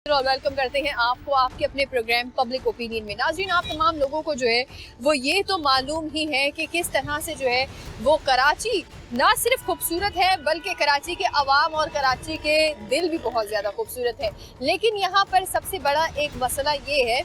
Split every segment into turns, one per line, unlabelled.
और वेलकम करते हैं आपको आपके अपने प्रोग्राम पब्लिक ओपिनियन में। नाज़रीन, आप तमाम लोगों को जो है वो ये तो मालूम ही है कि किस तरह से जो है वो कराची ना सिर्फ खूबसूरत है बल्कि कराची के अवाम और कराची के दिल भी बहुत ज़्यादा खूबसूरत है। लेकिन यहाँ पर सबसे बड़ा एक मसला ये है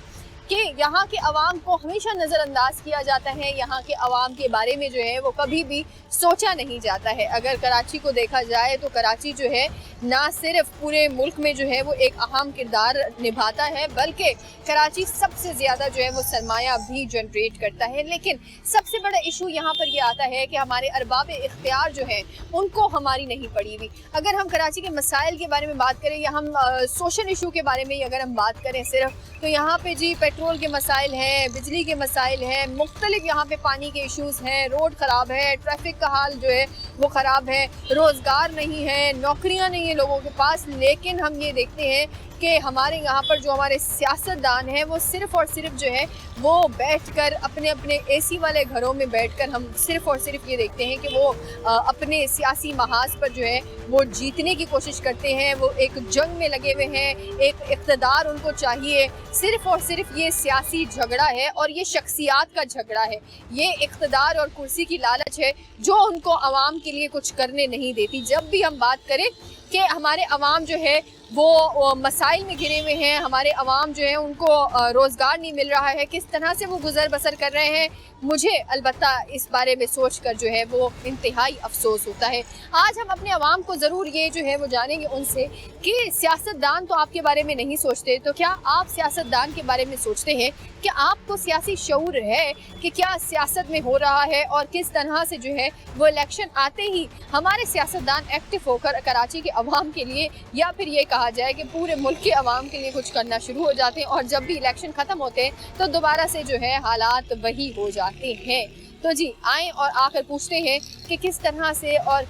कि यहाँ के अवाम को हमेशा नज़रअंदाज किया जाता है। यहाँ के अवाम के बारे में जो है वो कभी भी सोचा नहीं जाता है। अगर कराची को देखा जाए तो कराची जो है ना सिर्फ पूरे मुल्क में जो है वो एक अहम किरदार निभाता है बल्कि कराची सबसे ज़्यादा जो है वो सरमाया भी जनरेट करता है। लेकिन सबसे बड़ा इशू यहाँ पर ये आता है कि हमारे अरबाब इख्तियार जो है उनको हमारी नहीं पड़ी हुई। अगर हम कराची के मसाइल के बारे में बात करें या हम सोशल इशू के बारे में अगर हम बात करें सिर्फ, तो यहाँ पे जी पेट्रोल के मसाइल हैं, बिजली के मसाइल हैं, मुख्तलिफ यहाँ पे पानी के इश्यूज़ हैं, रोड ख़राब है, ट्रैफिक का हाल जो है वो ख़राब है, रोज़गार नहीं है, नौकरियाँ नहीं है लोगों के पास। लेकिन हम ये देखते हैं कि हमारे यहाँ पर जो हमारे सियासतदान हैं वो सिर्फ़ और सिर्फ जो है वो बैठकर अपने अपने एसी वाले घरों में बैठकर हम सिर्फ़ और सिर्फ ये देखते हैं कि वो अपने सियासी महाज पर जो है वो जीतने की कोशिश करते हैं। वो एक जंग में लगे हुए हैं, एक इक़्तिदार उनको चाहिए। सिर्फ़ और सिर्फ ये सियासी झगड़ा है और ये शख्सियात का झगड़ा है। ये इक़्तिदार और कुर्सी की लालच है जो उनको आवाम के लिए कुछ करने नहीं देती। जब भी हम बात करें कि हमारे अवाम जो है वो मसाइल में घिरे हुए हैं, हमारे अवाम जो है उनको रोज़गार नहीं मिल रहा है, किस तरह से वो गुज़र बसर कर रहे हैं, मुझे अलबत्ता इस बारे में सोच कर जो है वो इंतहाई अफसोस होता है। आज हम अपने अवाम को ज़रूर ये जो है वो जानेंगे उनसे कि सियासतदान तो आपके बारे में नहीं सोचते, तो क्या आप सियासतदान के बारे में सोचते हैं? क्या आपको सियासी शऊर है कि क्या सियासत में हो रहा है और किस तरह से जो है वो इलेक्शन आते ही हमारे सियासतदान एक्टिव होकर कराची के अवाम के लिए या फिर ये कहा जाए कि पूरे मुल्क के अवाम के लिए कुछ करना शुरू हो जाते हैं और जब भी इलेक्शन ख़त्म होते हैं तो दोबारा से जो है हालात वही हो जाते हैं। तो जी आएँ और आकर पूछते हैं कि किस तरह से और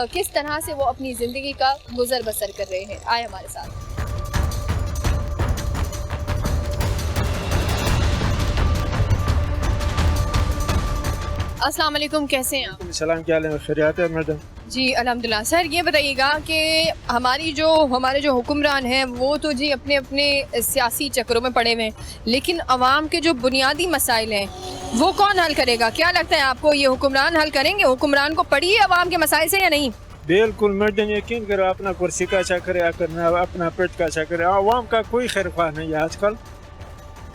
किस तरह से वो अपनी ज़िंदगी का गुजर बसर कर रहे हैं। आए हमारे साथ। अस्सलाम वालेकुम, कैसे हैं आप?
सलाम, क्या हाल है? खैरियत है मैडम?
जी अल्हम्दुलिल्लाह। सर ये बताइएगा कि हमारे जो हुक्मरान हैं वो तो जी अपने अपने सियासी चक्रों में पड़े हुए हैं, लेकिन अवाम के जो बुनियादी मसाइल हैं वो कौन हल करेगा? क्या लगता है आपको, ये हुक्मरान हल करेंगे? हुक्मरान को पड़ी है अवाम के मसाइल से या नहीं?
बिल्कुल मैडम, यकीन करो, अपना कुर्सी का चक्कर या करना अपना पेट का चक्कर, अवाम का कोई खैर ख्वाह नहीं है आजकल।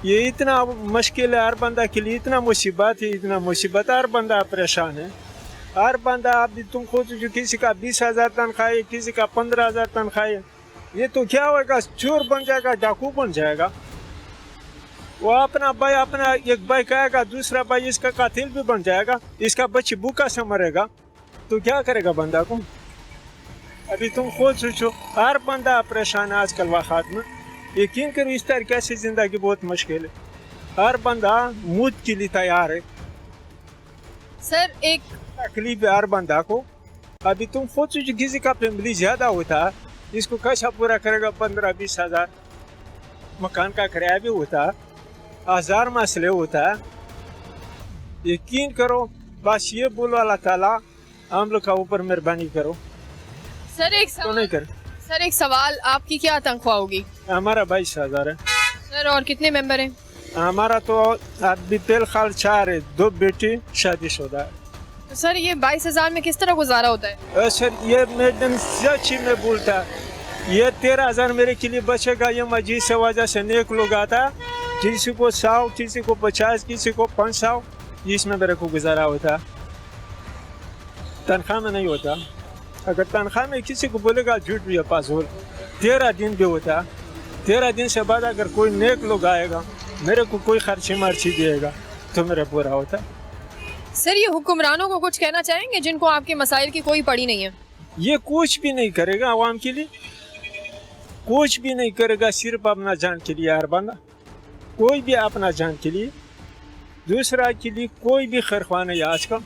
ये इतना मुश्किल है, हर बंदा के लिए इतना मुसीबत है, इतना मुसीबत, हर बंदा परेशान है। हर बंदा, अभी तुम खुद जो किसी का 20,000 तनख्वाह है, किसी का 15,000 तनख्वाह है, ये तो क्या होगा? चोर बन जाएगा, डाकू बन जाएगा। वो अपना एक भाई कहेगा, दूसरा भाई इसका कातिल भी बन जाएगा, इसका बच्ची भूखा से मरेगा, तो क्या करेगा बंदा को? अभी तुम खुद सोचो, हर बंदा परेशान है आजकल वक़्त में। यकीन करो, इस तरीके से जिंदगी बहुत मुश्किल है, हर बंदा मौत के लिए तैयार है।
सर एक
तकलीफ है हर बंदा को। अभी तुम खुद सोचो, किसी का फैमिली ज्यादा होता है, इसको कैसा पूरा करेगा? 15-20 हज़ार मकान का किराया भी होता है, 1000 मसले होता है। यकीन करो, बस ये बोलो अल्लाह ताला हम लोग का ऊपर मेहरबानी करो।
सर एक सवाल, आपकी क्या तनख्वाह होगी?
हमारा 22,000 है
सर। और कितने मेंबर हैं?
हमारा तो अभी फिलहाल 4 है, 2 बेटी शादीशुदा है।
तो सर ये 22,000 में किस तरह गुजारा होता है?
सर ये मैडम सच ही में बोलता, ये 13,000 मेरे के लिए बचेगा। ये मस्जिद से वजह से नेक लोग आता, किसी को 100, किसी को 50, किसी को 500, इसमें मेरे को गुजारा होता, तनख्वाह में नहीं होता। अगर तनख्वाह में किसी को बोलेगा झूठ भी है, पास हो 13 दिन भी होता, 13 दिन से बाद अगर कोई नेक लोग आएगा, मेरे को कोई खर्ची मर्ची देगा तो मेरा पूरा होता।
सर ये हुक्मरानों को कुछ कहना चाहेंगे जिनको आपके मसाइल की कोई पड़ी नहीं है?
ये कुछ भी नहीं करेगा आवाम के लिए, कुछ भी नहीं करेगा, सिर्फ अपना जान के लिए। हर बंदा कोई भी अपना जान के लिए, दूसरा के लिए कोई भी खैर ख्वाह नहीं। आजकल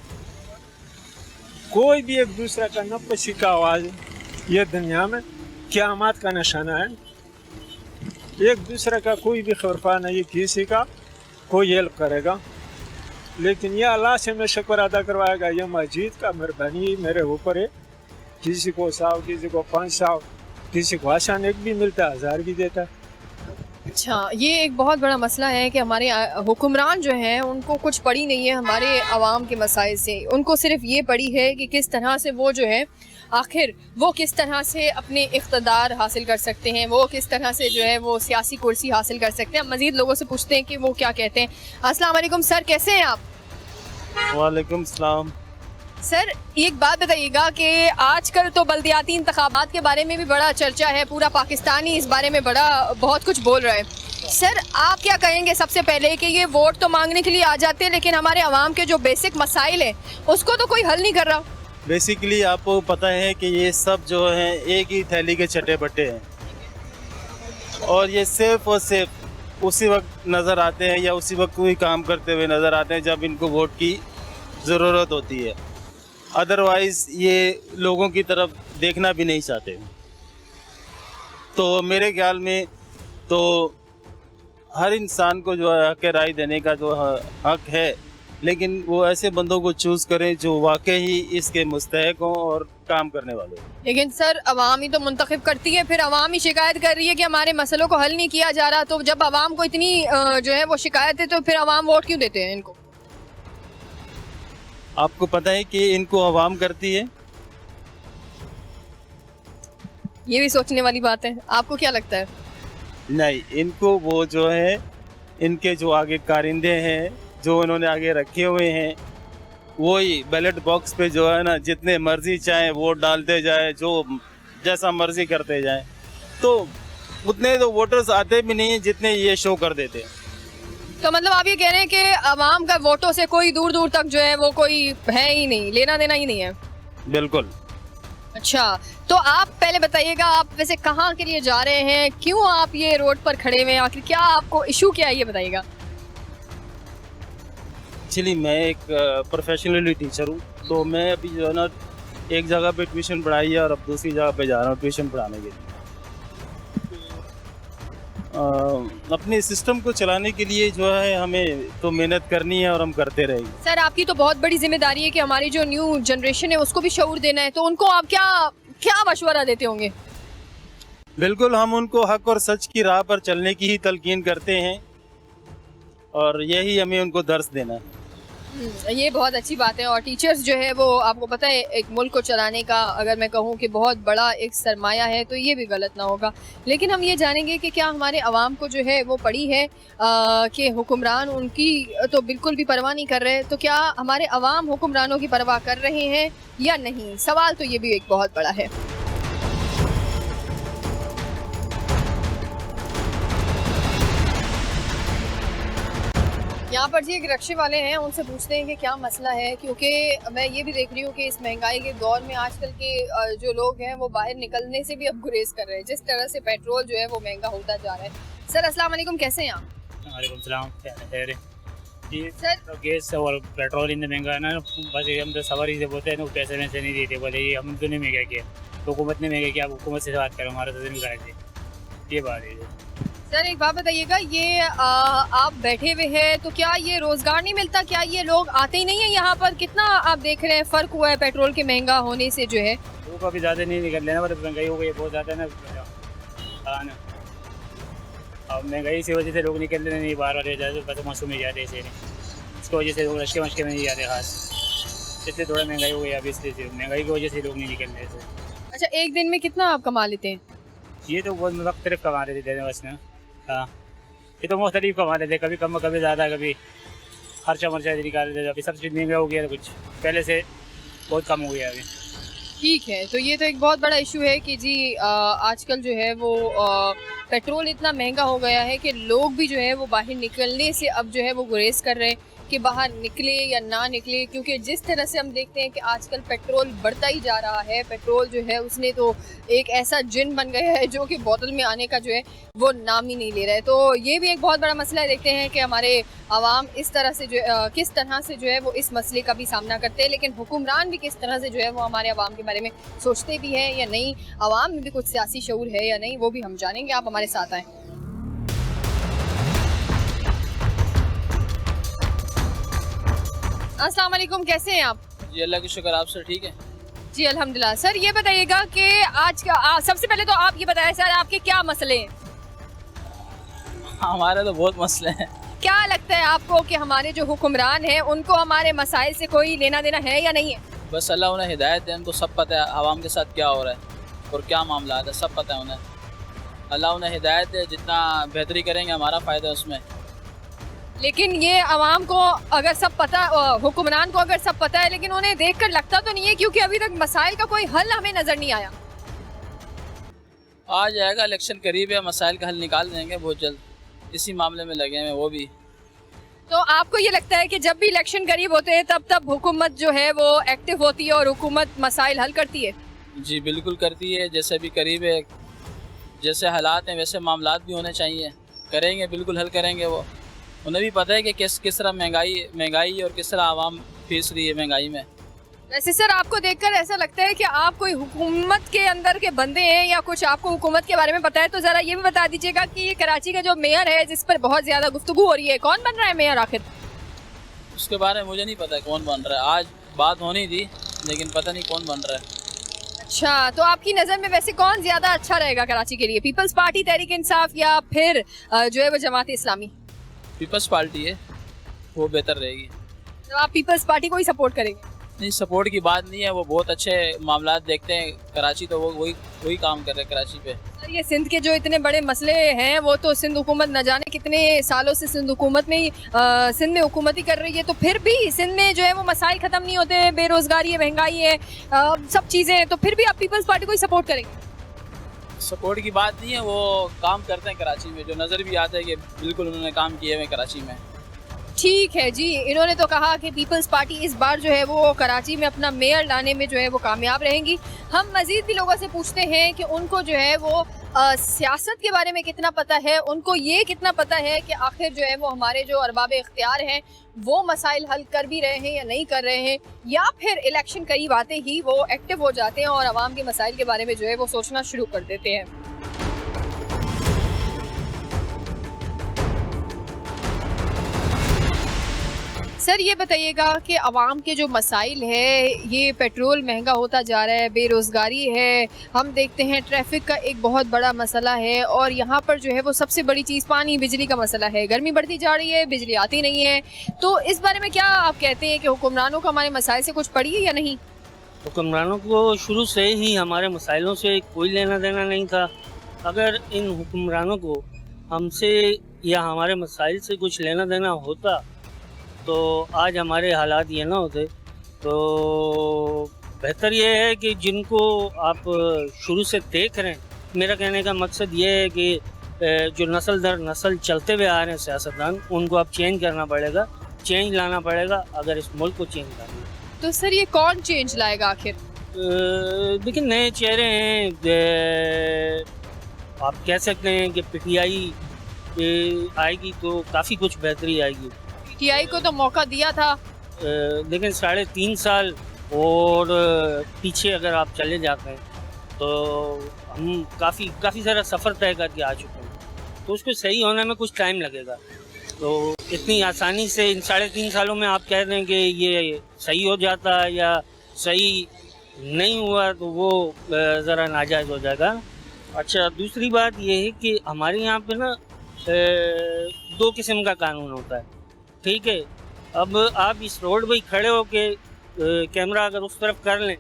कोई भी एक दूसरा का नफसी का आवाज़ है, ये दुनिया में क़यामत का निशाना है। एक दूसरे का कोई भी खैर ख्वाह नहीं, किसी का कोई हेल्प करेगा। लेकिन ये अल्लाह से मैं शुक्र अदा करवाएगा, ये मस्जिद का मेहरबानी मेरे ऊपर है। किसी को 100, किसी को 500, किसी को आसान एक भी मिलता है, 1000 भी देता है।
अच्छा, ये एक बहुत बड़ा मसला है कि हमारे हुक्मरान जो हैं उनको कुछ पड़ी नहीं है हमारे आवाम के मसाइल से। उनको सिर्फ ये पड़ी है कि किस तरह से वो जो है आखिर वो किस तरह से अपने इक़्तिदार हासिल कर सकते हैं, वो किस तरह से जो है वो सियासी कुर्सी हासिल कर सकते हैं। मज़ीद लोगों से पूछते हैं कि वो क्या कहते हैं। अस्सलाम वालेकुम सर, कैसे हैं आप?
वालेकुम सलाम।
सर एक बात बताइएगा कि आजकल तो बल्दियाती इंतखाबात के बारे में भी बड़ा चर्चा है, पूरा पाकिस्तान ही इस बारे में बहुत कुछ बोल रहा है। सर आप क्या कहेंगे सबसे पहले कि ये वोट तो मांगने के लिए आ जाते हैं लेकिन हमारे अवाम के जो बेसिक मसाइल हैं उसको तो कोई हल नहीं कर रहा।
बेसिकली आपको पता है कि ये सब जो हैं एक ही थैली के चटे बट्टे हैं, और ये सिर्फ और सिर्फ उसी वक्त नज़र आते हैं या उसी वक्त कोई काम करते हुए नज़र आते हैं जब इनको वोट की ज़रूरत होती है। अदरवाइज़ ये लोगों की तरफ देखना भी नहीं चाहते। तो मेरे ख्याल में तो हर इंसान को जो है हक राय देने का जो हक है, लेकिन वो ऐसे बंदों को चूज़ करें जो वाकई ही इसके मुस्तहक हों और काम करने वाले हों।
लेकिन सर अवाम ही तो मुंतखब करती है, फिर अवाम ही शिकायत कर रही है कि हमारे मसलों को हल नहीं किया जा रहा। तो जब अवाम को इतनी जो है वो शिकायत है तो फिर अवाम वोट क्यों देते हैं इनको?
आपको पता है कि इनको अवाम करती है।
ये भी सोचने वाली बात है। आपको क्या लगता है?
नहीं, इनको वो जो है इनके जो आगे कारिंदे हैं जो उन्होंने आगे रखे हुए हैं वही बैलेट बॉक्स पे जो है ना जितने मर्जी चाहें वोट डालते जाए, जो जैसा मर्जी करते जाएं, तो उतने तो वोटर्स आते भी नहीं हैं जितने ये शो कर देते हैं।
तो मतलब आप ये कह रहे हैं कि अवाम का वोटों से कोई दूर दूर तक जो है वो कोई है ही नहीं, लेना देना ही नहीं है।
बिल्कुल।
अच्छा, तो आप पहले बताइएगा आप वैसे कहाँ के लिए जा रहे हैं, क्यों आप ये रोड पर खड़े हुए हैं, आखिर क्या आपको इशू क्या है ये बताइएगा।
एक्चुअली मैं एक प्रोफेशनली टीचर हूँ, तो मैं अभी जो है ना एक जगह पे ट्यूशन पढ़ाई है और अब दूसरी जगह पे जा रहा हूँ ट्यूशन पढ़ाने के लिए। अपने सिस्टम को चलाने के लिए जो है हमें तो मेहनत करनी है और हम करते रहेंगे।
सर आपकी तो बहुत बड़ी जिम्मेदारी है कि हमारी जो न्यू जनरेशन है उसको भी शऊर देना है, तो उनको आप क्या क्या मशवरा देते होंगे?
बिल्कुल, हम उनको हक और सच की राह पर चलने की ही तलकीन करते हैं और यही हमें उनको दर्स देना है।
ये बहुत अच्छी बात है। और टीचर्स जो है वो आपको पता है एक मुल्क को चलाने का अगर मैं कहूँ कि बहुत बड़ा एक सरमाया है, तो ये भी गलत ना होगा। लेकिन हम ये जानेंगे कि क्या हमारे अवाम को जो है वो पड़ी है कि हुक्मरान उनकी तो बिल्कुल भी परवाह नहीं कर रहे, तो क्या हमारे अवाम हुक्मरानों की परवाह कर रहे हैं या नहीं? सवाल तो ये भी एक बहुत बड़ा है। यहाँ पर जी एक रिक्शे वाले हैं, उनसे पूछते हैं कि क्या मसला है, क्योंकि मैं ये भी देख रही हूँ कि इस महंगाई के दौर में आजकल के जो लोग हैं वो बाहर निकलने से भी अब गुरेज कर रहे हैं, जिस तरह से पेट्रोल जो है वो महंगा होता जा रहा है। सर अस्सलाम वालेकुम, कैसे हैं आप?
वालेकुम सलाम, खैर जी
सर
तो गैस और पेट्रोल इतना महंगा है ना, बस ये हम तो सवारी से बोलते हैं ना पैसे वैसे नहीं देते, बोले ये हम दोनों में क्या किया, हुकूमत ने महंगा किया, आप हुकूमत से बात करो, हमारा तो नहीं कराएंगे। ये बात है।
सर एक बात बताइएगा, ये आप बैठे हुए हैं तो क्या ये रोजगार नहीं मिलता? क्या ये लोग आते ही नहीं है यहाँ पर? कितना आप देख रहे हैं फ़र्क हुआ है पेट्रोल के महंगा होने से जो है।
वो कभी ज़्यादा नहीं निकल लेना, मतलब महंगाई हो गई बहुत ज़्यादा ना, हाँ ना। अब महंगाई की वजह से लोग निकल रहे नहीं बाहर वाले जाते, बस मौसम में जाते ऐसे नहीं, इसकी वजह से लोग रश्के मशके में नहीं जाते खास, इसलिए थोड़ा महंगाई हो गई। अब इसलिए महंगाई की वजह से लोग नहीं निकल रहे थे।
अच्छा, एक दिन में कितना आप कमा लेते हैं?
ये तो बहुत मुख्तलिफ कमा रहे थे बस ना। हाँ, ये तो मुख्तलिफ कमा रहे थे, कभी कम कभी ज़्यादा, कभी खर्चा मर्चा निकाल रहे थे। अभी सब चीज़ महंगा हो गया, कुछ पहले से बहुत कम हो गया अभी।
ठीक है, तो ये तो एक बहुत बड़ा इशू है कि जी आजकल जो है वो पेट्रोल इतना महंगा हो गया है कि लोग भी जो है वो बाहर निकलने से अब जो है वो गुरेज कर रहे हैं कि बाहर निकले या ना निकले, क्योंकि जिस तरह से हम देखते हैं कि आजकल पेट्रोल बढ़ता ही जा रहा है। पेट्रोल जो है उसने तो एक ऐसा जिन बन गया है जो कि बोतल में आने का जो है वो नाम ही नहीं ले रहा है। तो ये भी एक बहुत बड़ा मसला है। देखते हैं कि हमारे आवाम इस तरह से जो किस तरह से जो है वो इस मसले का भी सामना करते हैं, लेकिन हुक्मरान भी किस तरह से जो है वो हमारे आवाम के बारे में सोचते भी हैं या नहीं, आवाम में भी कुछ सियासी शऊर है या नहीं, वो भी हम जानेंगे। आप हमारे साथ आएँ। अस्सलाम वालेकुम, कैसे हैं आप?
जी अल्लाह की शुक्र, आप सर ठीक है?
जी अल्हम्दुलिल्लाह। सर ये बताइएगा कि आज का सबसे पहले तो आप ये बताएं सर आपके क्या मसले हैं?
हमारे तो बहुत मसले हैं।
क्या लगता है आपको कि हमारे जो हुक्मरान हैं उनको हमारे मसाइल से कोई लेना देना है या नहीं है?
बस अल्लाह उन्हें हिदायत दे, उनको सब पता है आवाम के साथ क्या हो रहा है और क्या मामला है, सब पता है उन्हें। अल्लाह उन्हें हिदायत दे, जितना बेहतरी करेंगे हमारा फ़ायदा है उसमें।
लेकिन ये आवाम को अगर सब पता, हुक्मरान को अगर सब पता है, लेकिन उन्हें देखकर लगता तो नहीं है, क्योंकि अभी तक मसाइल का कोई हल हमें नज़र नहीं आया।
आ जाएगा, इलेक्शन करीब है, मसाइल का हल निकाल देंगे बहुत जल्द। इसी मामले में लगे हैं वो भी।
तो आपको ये लगता है कि जब भी इलेक्शन करीब होते हैं तब हुकूमत जो है वो एक्टिव होती है और हुकूमत मसाइल हल करती है?
जी बिल्कुल करती है, जैसे भी करीब है, जैसे हालात हैं वैसे मामलात भी होने चाहिए। करेंगे, बिल्कुल हल करेंगे वो। उन्हें भी पता है कि किस तरह महंगाई और किस तरह आवाम फीस रही है महंगाई में।
वैसे सर, आपको देखकर ऐसा लगता है कि आप कोई हुकूमत के अंदर के बंदे हैं या कुछ आपको हुकूमत के बारे में पता है? तो ज़रा ये भी बता दीजिएगा कि ये कराची का जो मेयर है, जिस पर बहुत ज़्यादा गुफ्तगू हो रही है, कौन बन रहा है मेयर आखिर?
उसके बारे में मुझे नहीं पता कौन बन रहा है। आज बात होनी थी लेकिन पता नहीं कौन बन रहा है।
अच्छा, तो आपकी नज़र में वैसे कौन ज़्यादा अच्छा रहेगा कराची के लिए, पीपल्स पार्टी, तहरीक इंसाफ या फिर जो है वो जमात इस्लामी?
पीपल्स पार्टी है, वो बेहतर रहेगी।
तो आप पीपल्स पार्टी को ही सपोर्ट करेंगे?
नहीं, सपोर्ट की बात नहीं है, वो बहुत अच्छे मामलात देखते हैं कराची, तो वो वही काम कर रहे हैं कराची पे।
सर, ये सिंध के जो इतने बड़े मसले हैं वो तो सिंध हुकूमत न जाने कितने सालों से सिंध हुकूमत में ही सिंध में हुकूमत ही कर रही है, तो फिर भी सिंध में जो है वो मसाइल ख़त्म नहीं होते हैं, बेरोज़गारी है, महंगाई है, सब चीज़ें हैं, तो फिर भी आप पीपल्स पार्टी को ही सपोर्ट करेंगे?
सपोर्ट की बात नहीं है, वो काम करते हैं कराची में, जो नज़र भी आता है कि बिल्कुल उन्होंने काम किए हुए कराची में।
ठीक है जी, इन्होंने तो कहा कि पीपल्स पार्टी इस बार जो है वो कराची में अपना मेयर लाने में जो है वो कामयाब रहेंगी। हम मज़ीद भी लोगों से पूछते हैं कि उनको जो है वो सियासत के बारे में कितना पता है, उनको ये कितना पता है कि आखिर जो है वो हमारे जो अरबाब इख्तियार हैं वो मसाइल हल कर भी रहे हैं या नहीं कर रहे हैं, या फिर इलेक्शन करीब आते ही वो एक्टिव हो जाते हैं और आवाम के मसाइल के बारे में जो है वो सोचना शुरू कर देते हैं। सर, ये बताइएगा कि आवाम के जो मसाइल है, ये पेट्रोल महंगा होता जा रहा है, बेरोज़गारी है, हम देखते हैं ट्रैफिक का एक बहुत बड़ा मसला है, और यहाँ पर जो है वो सबसे बड़ी चीज़ पानी, बिजली का मसला है। गर्मी बढ़ती जा रही है, बिजली आती नहीं है, तो इस बारे में क्या आप कहते हैं कि हुक्मरानों को हमारे मसाइल से कुछ पड़ी है या नहीं?
हुक्मरानों को शुरू से ही हमारे मसाइलों से कोई लेना देना नहीं था। अगर इन हुक्मरानों को हमसे या हमारे मसाइल से कुछ लेना देना होता तो आज हमारे हालात ये ना होते। तो बेहतर ये है कि जिनको आप शुरू से देख रहे हैं, मेरा कहने का मकसद ये है कि जो नस्ल दर नस्ल चलते हुए आ रहे हैं सियासतदान, उनको अब चेंज करना पड़ेगा, चेंज लाना पड़ेगा अगर इस मुल्क को चेंज करना है।
तो सर, ये कौन चेंज लाएगा आखिर?
देखिए, नए चेहरे हैं, आप कह सकते हैं कि पीटीआई आएगी तो काफ़ी कुछ बेहतरी आएगी।
पीटीआई को तो मौका दिया था,
लेकिन 3.5 साल और पीछे अगर आप चले जाते हैं तो हम काफ़ी सारा सफ़र तय करके आ चुके हैं, तो उसको सही होने में कुछ टाइम लगेगा। तो इतनी आसानी से इन 3.5 सालों में आप कह रहे हैं कि ये सही हो जाता या सही नहीं हुआ, तो वो ज़रा नाजायज़ हो जाएगा। अच्छा, दूसरी बात ये है कि हमारे यहाँ पे ना 2 किस्म का कानून होता है, ठीक है। अब आप इस रोड पर खड़े होके कैमरा अगर उस तरफ कर लें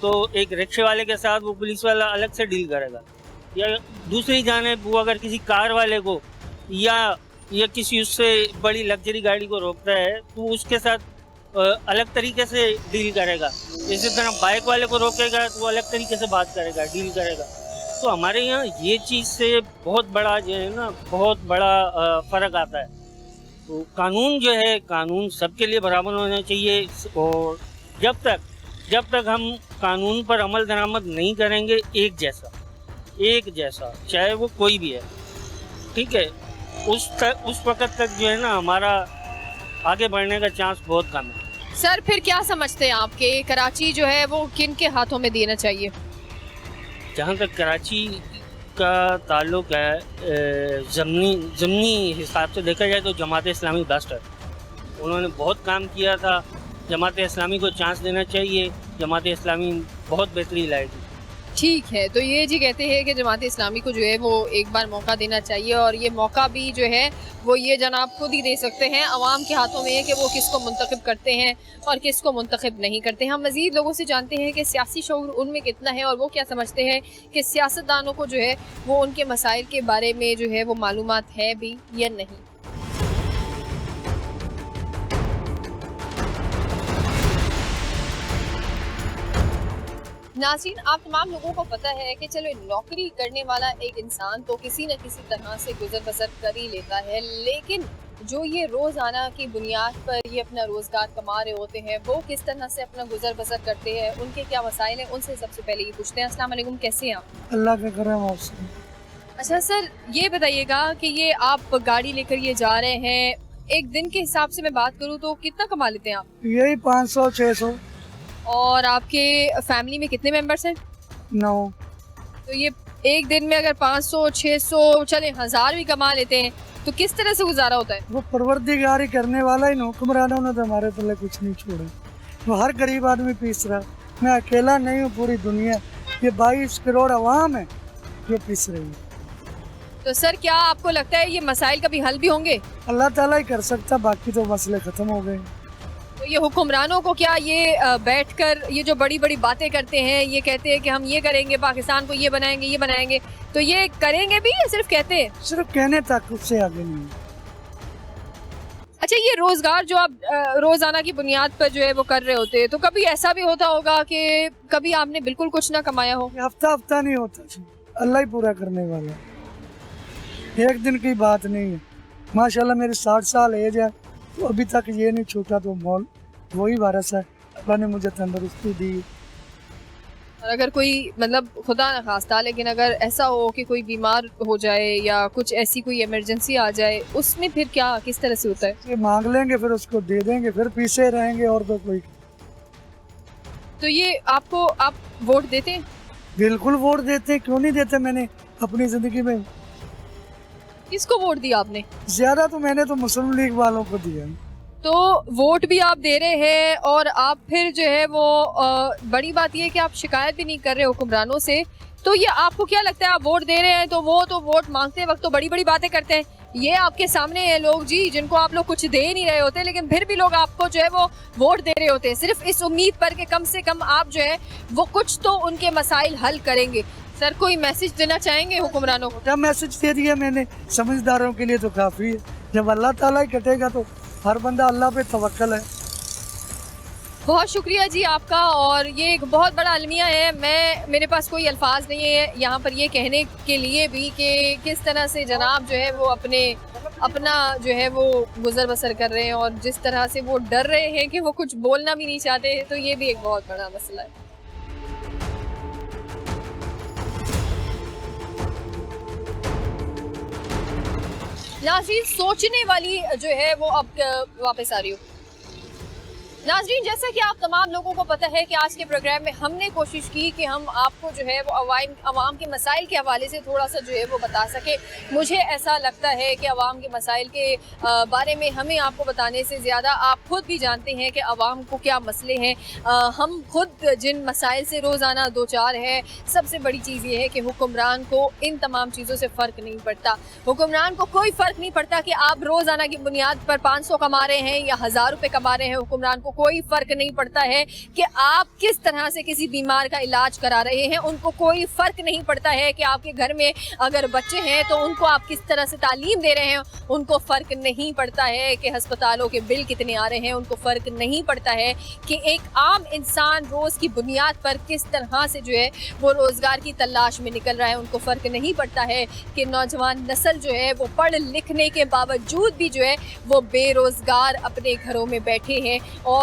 तो एक रिक्शे वाले के साथ वो पुलिस वाला अलग से डील करेगा, या दूसरी जानिब वो अगर किसी कार वाले को या किसी उससे बड़ी लग्जरी गाड़ी को रोकता है तो उसके साथ अलग तरीके से डील करेगा। इसी तरह बाइक वाले को रोकेगा तो वो अलग तरीके से बात करेगा, डील करेगा। तो हमारे यहाँ ये चीज़ से बहुत बड़ा जो है ना, बहुत बड़ा फ़र्क आता है। तो कानून जो है, कानून सबके लिए बराबर होना चाहिए, और जब तक हम कानून पर अमल दरामद नहीं करेंगे एक जैसा चाहे वो कोई भी है, ठीक है, उस वक्त तक जो है ना हमारा आगे बढ़ने का चांस बहुत कम है।
सर, फिर क्या समझते हैं आप कि कराची जो है वो किन के हाथों में देना चाहिए?
जहाँ तक कराची का ताल्लुक है, ज़मनी हिसाब से देखा जाए तो जमात इस्लामी बेस्ट है। उन्होंने बहुत काम किया था, जमात इस्लामी को चांस देना चाहिए, जमात इस्लामी बहुत बेहतरी लाएगी।
ठीक है, तो ये जी कहते हैं कि जमात इस्लामी को जो है वो एक बार मौका देना चाहिए और ये मौका भी जो है वो ये जनाब खुद ही दे सकते हैं। अवाम के हाथों में है कि वो किसको मुंतखब करते हैं और किसको मुंतखब नहीं करते हैं। हम मज़ीद लोगों से जानते हैं कि सियासी शऊर उनमें कितना है और वो क्या समझते हैं कि सियासतदानों को जो है वो उनके मसाइल के बारे में जो है वो मालूमात है भी या नहीं। नाज़रीन, आप तमाम लोगों को पता है कि चलो नौकरी करने वाला एक इंसान तो किसी न किसी तरह से गुजर बसर कर ही लेता है, लेकिन जो ये रोज़ाना की बुनियाद पर ये अपना रोज़गार कमा रहे होते हैं वो किस तरह से अपना गुजर बसर करते हैं, उनके क्या मसाइल हैं, उनसे सबसे पहले ये पूछते हैं। अस्सलाम वालेकुम, कैसे हैं आप?
अल्लाह का करम आपसे।
अच्छा सर, ये बताइएगा कि ये आप गाड़ी लेकर ये जा रहे हैं, एक दिन के हिसाब से मैं बात करूँ तो कितना कमा लेते हैं आप?
यही 500-600।
और आपके फैमिली में कितने मेंबर्स हैं?
9।
तो ये एक दिन में अगर 500-600 चले 1000 भी कमा लेते हैं तो किस तरह से गुजारा होता है?
वो परवरदिगारी करने वाला ही, हुक्मरानों ने तो हमारे पल्ले कुछ नहीं छोड़ा। वो हर गरीब आदमी पीस रहा। मैं अकेला नहीं हूँ, पूरी दुनिया, ये 22 करोड़ अवाम है जो पीस रही है।
तो सर, क्या आपको लगता है ये मसाइल कभी हल भी होंगे?
अल्लाह ताला ही कर सकता, बाकी तो मसले ख़त्म हो गए।
तो ये हुक्मरानों को क्या ये बैठकर ये जो बड़ी बड़ी बातें करते हैं, ये कहते हैं कि हम ये करेंगे, पाकिस्तान को ये बनाएंगे, तो ये करेंगे भी या सिर्फ कहते हैं?
सिर्फ कहने तक, उससे आगे नहीं।
अच्छा, ये रोजगार जो आप रोजाना की बुनियाद पर जो है वो कर रहे होते हैं, तो कभी ऐसा भी होता होगा कि कभी आपने बिल्कुल कुछ ना कमाया हो?
हफ्ता हफ्ता नहीं होता जी, अल्लाह ही पूरा करने वाला है। एक दिन की बात नहीं है। माशाल्लाह मेरी 60 साल एज है तो अभी तक ये नहीं छूटा, तो मौल वही वारस है, अल्लाह ने मुझे तंदुरुस्ती दी।
और अगर कोई मतलब खुदा न खास्ता, लेकिन अगर ऐसा हो कि कोई बीमार हो जाए या कुछ ऐसी कोई इमरजेंसी आ जाए, उसमें फिर क्या किस तरह से होता है?
ये मांग लेंगे, फिर उसको दे देंगे, फिर पीछे रहेंगे, और तो कोई।
तो ये आपको, आप वोट देते हैं?
बिल्कुल वोट देते हैं, क्यों नहीं देते। मैंने अपनी जिंदगी में
किसको वोट दिया आपने?
ज्यादा तो मैंने तो मुस्लिम लीग वालों को दिया।
तो वोट भी आप दे रहे हैं और आप फिर जो है वो बड़ी बात ये है कि आप शिकायत भी नहीं कर रहे हुक्मरानों से, तो ये आपको क्या लगता है, आप वोट दे रहे हैं तो वो तो वोट मांगते वक्त तो बड़ी बड़ी बातें करते हैं। ये आपके सामने है लोग जी, जिनको आप लोग कुछ दे नहीं रहे होते, लेकिन फिर भी लोग आपको जो है वो वोट दे रहे होते हैं सिर्फ इस उम्मीद पर कि कम से कम आप जो है वो कुछ तो उनके मसाइल हल करेंगे। सर, कोई मैसेज देना चाहेंगे हुक्मरानों को?
जब मैसेज दे दिया मैंने, समझदारों के लिए तो काफ़ी है। जब अल्लाह ताला ही कटेगा तो हर बंदा अल्लाह पे तवक्कल है।
बहुत शुक्रिया जी आपका, और ये एक बहुत बड़ा अलमिया है। मेरे पास कोई अल्फाज नहीं है यहाँ पर ये कहने के लिए भी कि किस तरह से जनाब जो है वो अपना जो है वो गुजर बसर कर रहे हैं, और जिस तरह से वो डर रहे हैं कि वो कुछ बोलना भी नहीं चाहते, तो ये भी एक बहुत बड़ा मसला है। नाज़रीन, सोचने वाली जो है वो अब वापस आ रही हो। नाज़रीन, जैसा कि आप तमाम लोगों को पता है कि आज के प्रोग्राम में हमने कोशिश की कि हम आपको जो है वो अवाम के मसाइल के हवाले से थोड़ा सा जो है वो बता सके। मुझे ऐसा लगता है कि अवाम के मसाइल के बारे में हमें आपको बताने से ज़्यादा आप खुद भी जानते हैं कि अवाम को क्या मसले हैं। हम खुद जिन मसाइल से रोज़ाना दो चार है, सबसे बड़ी चीज़ ये है कि हुक्मरान को इन तमाम चीज़ों से फ़र्क नहीं पड़ता। हुक्मरान को कोई फ़र्क नहीं पड़ता कि आप रोज़ाना की बुनियाद पर 500 कमा रहे हैं या 1000 रुपये कमा रहे हैं। हुक्मरान को कोई फर्क नहीं पड़ता है कि आप किस तरह से किसी बीमार का इलाज करा रहे हैं। उनको कोई फर्क नहीं पड़ता है कि आपके घर में अगर बच्चे हैं तो उनको आप किस तरह से तालीम दे रहे हैं। उनको फर्क नहीं पड़ता है कि अस्पतालों के बिल कितने आ रहे हैं। उनको फर्क नहीं पड़ता है कि एक आम इंसान रोज की बुनियाद पर किस तरह से जो है वो रोजगार की तलाश में निकल रहा है। उनको फर्क नहीं पड़ता है कि नौजवान नस्ल जो है वो पढ़ लिखने के बावजूद भी जो है वो बेरोजगार अपने घरों में बैठे हैं और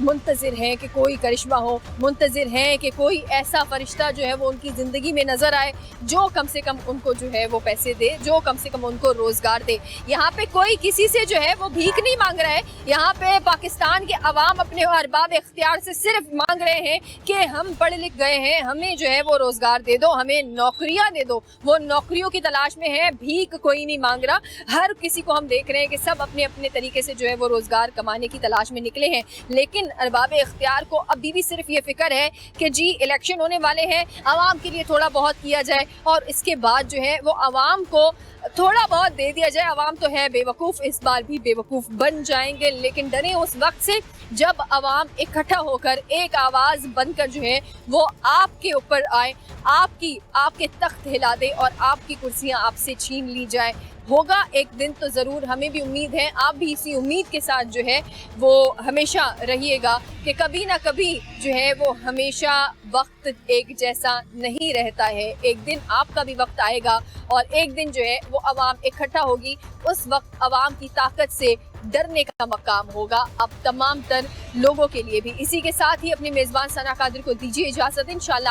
मुंतज़िर हैं कि कोई करिश्मा हो, मुंतज़िर हैं कि कोई ऐसा फरिश्ता जो है वो उनकी ज़िंदगी में नज़र आए जो कम से कम उनको जो है वो पैसे दे, जो कम से कम उनको रोज़गार दे। यहाँ पे कोई किसी से जो है वो भीख नहीं मांग रहा है। यहाँ पे पाकिस्तान के अवाम अपने अरबाब इख्तियार से सिर्फ मांग रहे हैं कि हम पढ़ लिख गए हैं, हमें जो है वो रोज़गार दे दो, हमें नौकरियाँ दे दो। वो नौकरियों की तलाश में है, भीख कोई नहीं मांग रहा। हर किसी को हम देख रहे हैं कि सब अपने अपने तरीके से जो है वो रोज़गार कमाने की तलाश में निकले हैं। लेकिन अरबाब इख्तियार को अभी भी सिर्फ ये फिक्र है कि जी इलेक्शन होने वाले हैं, आवाम के लिए थोड़ा बहुत किया जाए और इसके बाद जो है वो आवाम को थोड़ा बहुत दे दिया जाए। आवाम तो है बेवकूफ़, इस बार भी बेवकूफ़ बन जाएंगे, लेकिन डरे उस वक्त से जब आवाम इकट्ठा होकर एक आवाज़ बनकर जो है वो आपके ऊपर आए, आपके तख्त हिला दे और आपकी कुर्सियां आपसे छीन ली जाए। होगा एक दिन तो ज़रूर, हमें भी उम्मीद है, आप भी इसी उम्मीद के साथ जो है वो हमेशा रहिएगा कि कभी ना कभी जो है वो हमेशा वक्त एक जैसा नहीं रहता है। एक दिन आपका भी वक्त आएगा और एक दिन जो है वो आवाम इकट्ठा होगी, उस वक्त आवाम की ताकत से डरने का मकाम होगा अब तमाम तर लोगों के लिए भी। इसी के साथ ही अपने मेज़बान सना कादिर को दीजिए इजाज़त। इंशाल्लाह